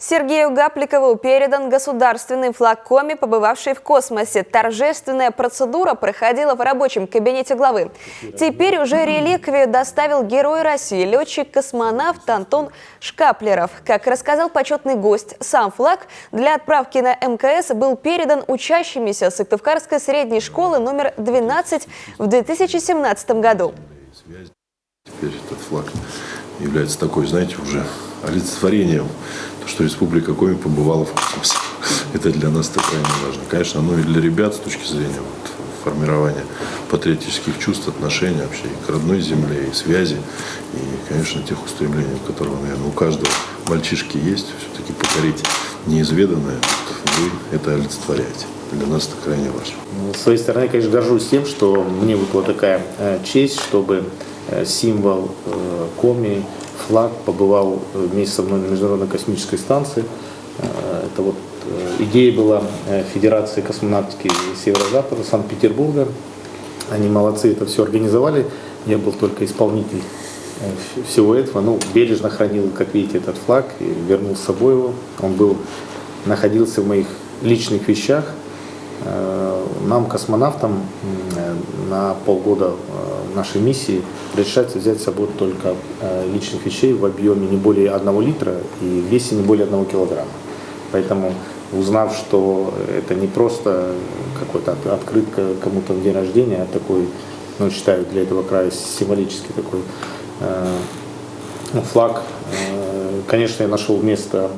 Сергею Гапликову передан государственный флаг Коми, побывавший в космосе. Торжественная процедура проходила в рабочем кабинете главы. Теперь уже реликвию доставил герой России, летчик-космонавт Антон Шкаплеров. Как рассказал почетный гость, сам флаг для отправки на МКС был передан учащимися Сыктывкарской средней школы номер 12 в 2017 году. Теперь этот флаг является такой, знаете, уже олицетворением, что Республика Коми побывала в космосе. Это для нас это крайне важно. Конечно, оно и для ребят с точки зрения формирования патриотических чувств, отношений вообще и к родной земле, и связи, и, конечно, тех устремлений, которые, наверное, у каждого мальчишки есть, все-таки покорить неизведанное, вы это олицетворяете. Для нас это крайне важно. С своей стороны, я, конечно, горжусь тем, что мне выпала такая честь, чтобы символ Коми, флаг, побывал вместе со мной на Международной космической станции. Это вот идея была Федерации космонавтики Северо-Запада Санкт-Петербурга. Они молодцы, это все организовали. Я был только исполнитель всего этого. Ну, бережно хранил, как видите, этот флаг и вернул с собой его. Он находился в моих личных вещах. Нам, космонавтам, на полгода нашей миссии разрешается взять с собой только личных вещей в объеме не более 1 литра и в весе не более 1 килограмма. Поэтому, узнав, что это не просто какой-то открытка кому-то в день рождения, а такой, ну, считаю, для этого края символический такой флаг, конечно, я нашел место